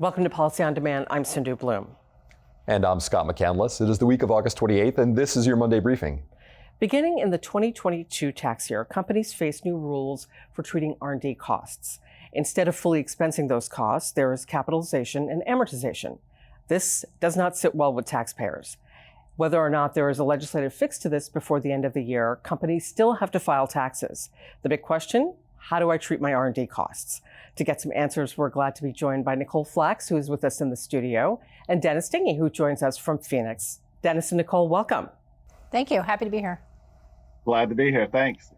Welcome to Policy on Demand. I'm Sindhu Blume. And I'm Scott McCandless. It is the week of August 28th, and this is your Monday briefing. Beginning in the 2022 tax year, companies face new rules for treating R&D costs. Instead of fully expensing those costs, there is capitalization and amortization. This does not sit well with taxpayers. Whether or not there is a legislative fix to this before the end of the year, companies still have to file taxes. The big question, how do I treat my R&D costs? To get some answers, we're glad to be joined by Nikole Flax, who is with us in the studio, and Tingey, who joins us from Phoenix. Dennis and Nikole, welcome. Thank you. Happy to be here. Glad to be here. Thanks.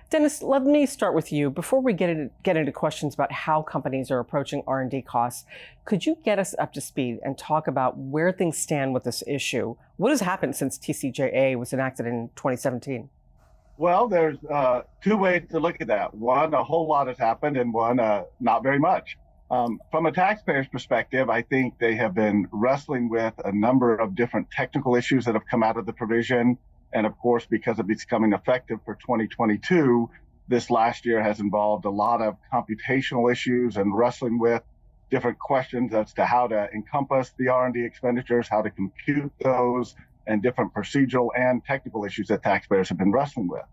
Dennis, let me start with you. Before we get into questions about how companies are approaching R&D costs, could you get us up to speed and talk about where things stand with this issue? What has happened since TCJA was enacted in 2017? Well, there's two ways to look at that. One, a whole lot has happened, and one, not very much. From a taxpayer's perspective, I think they have been wrestling with a number of different technical issues that have come out of the provision. And of course, because of it's becoming effective for 2022, this last year has involved a lot of computational issues and wrestling with different questions as to how to encompass the R&D expenditures, how to compute those, and different procedural and technical issues that taxpayers have been wrestling with.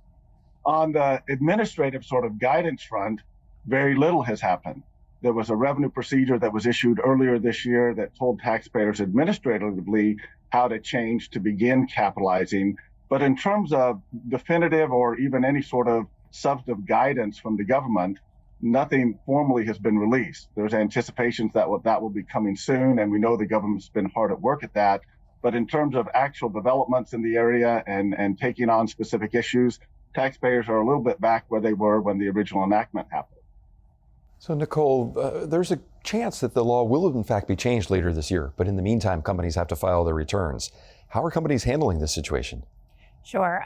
On the administrative sort of guidance front, very little has happened. There was a revenue procedure that was issued earlier this year that told taxpayers administratively how to change to begin capitalizing. But in terms of definitive or even any sort of substantive guidance from the government, nothing formally has been released. There's anticipations that will be coming soon, and we know the government's been hard at work at that. But in terms of actual developments in the area and taking on specific issues, taxpayers are a little bit back where they were when the original enactment happened. So, Nikole, there's a chance that the law will in fact be changed later this year, but in the meantime, companies have to file their returns. How are companies handling this situation? Sure.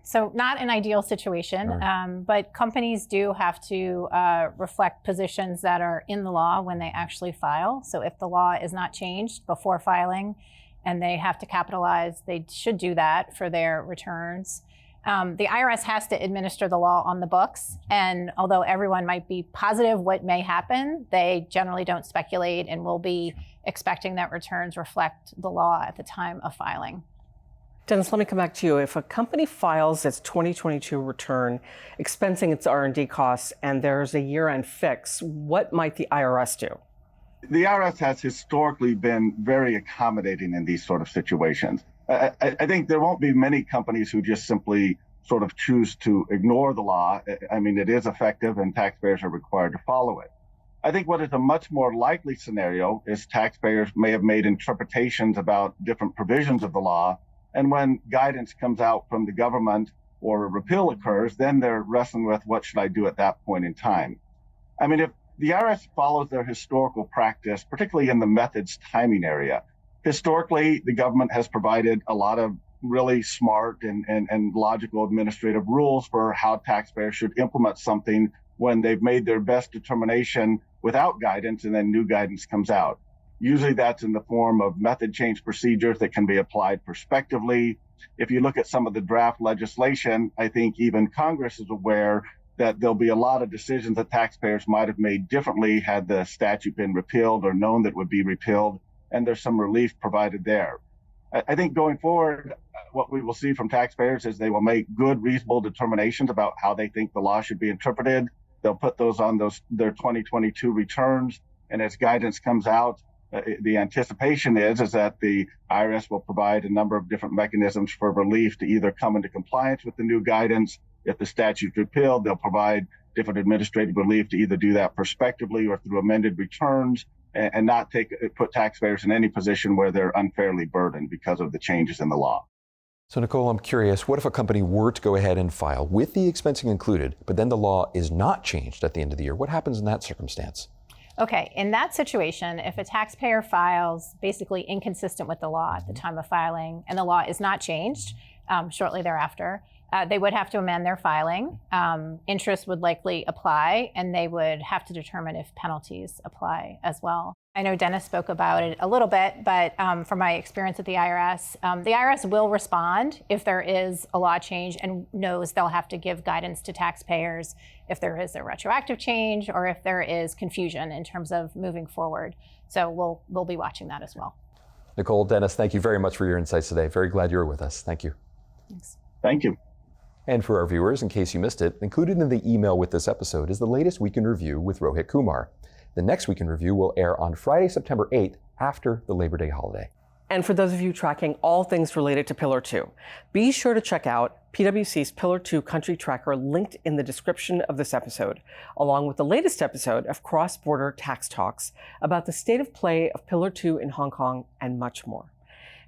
So not an ideal situation, Right. but companies do have to reflect positions that are in the law when they actually file. So if the law is not changed before filing and they have to capitalize, they should do that for their returns. The IRS has to administer the law on the books. And although everyone might be positive what may happen, they generally don't speculate and will be expecting that returns reflect the law at the time of filing. Dennis, let me come back to you. If a company files its 2022 return, expensing its R&D costs, and there's a year-end fix, what might the IRS do? The IRS has historically been very accommodating in these sort of situations. I think there won't be many companies who just simply sort of choose to ignore the law. I mean, it is effective and taxpayers are required to follow it. I think what is a much more likely scenario is taxpayers may have made interpretations about different provisions of the law. And when guidance comes out from the government or a repeal occurs, then they're wrestling with what should I do at that point in time. I mean, if the IRS follows their historical practice, particularly in the methods timing area, historically, the government has provided a lot of really smart and logical administrative rules for how taxpayers should implement something when they've made their best determination without guidance and then new guidance comes out. Usually that's in the form of method change procedures that can be applied prospectively. If you look at some of the draft legislation, I think even Congress is aware that there'll be a lot of decisions that taxpayers might have made differently had the statute been repealed or known that it would be repealed, and there's some relief provided there. I think going forward, what we will see from taxpayers is they will make good, reasonable determinations about how they think the law should be interpreted. They'll put those on their 2022 returns, and as guidance comes out, the anticipation is that the IRS will provide a number of different mechanisms for relief to either come into compliance with the new guidance. If the statute's repealed, they'll provide different administrative relief to either do that prospectively or through amended returns and not put taxpayers in any position where they're unfairly burdened because of the changes in the law. So, Nikole, I'm curious, what if a company were to go ahead and file with the expensing included, but then the law is not changed at the end of the year? What happens in that circumstance? Okay, in that situation, if a taxpayer files basically inconsistent with the law at the time of filing and the law is not changed shortly thereafter, They would have to amend their filing. Interest would likely apply, and they would have to determine if penalties apply as well. I know Dennis spoke about it a little bit, but from my experience at the IRS will respond if there is a law change and knows they'll have to give guidance to taxpayers if there is a retroactive change or if there is confusion in terms of moving forward. So we'll be watching that as well. Nikole, Dennis, thank you very much for your insights today. Very glad you were with us. Thank you. Thanks. Thank you. And for our viewers, in case you missed it, included in the email with this episode is the latest Week in Review with Rohit Kumar. The next Week in Review will air on Friday, September 8th, after the Labor Day holiday. And for those of you tracking all things related to Pillar 2, be sure to check out PwC's Pillar 2 Country Tracker linked in the description of this episode, along with the latest episode of Cross-Border Tax Talks about the state of play of Pillar 2 in Hong Kong and much more.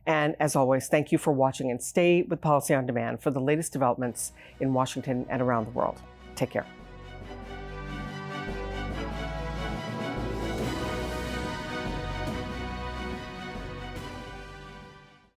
And as always, thank you for watching, and stay with Policy on Demand for the latest developments in Washington and around the world. Take care.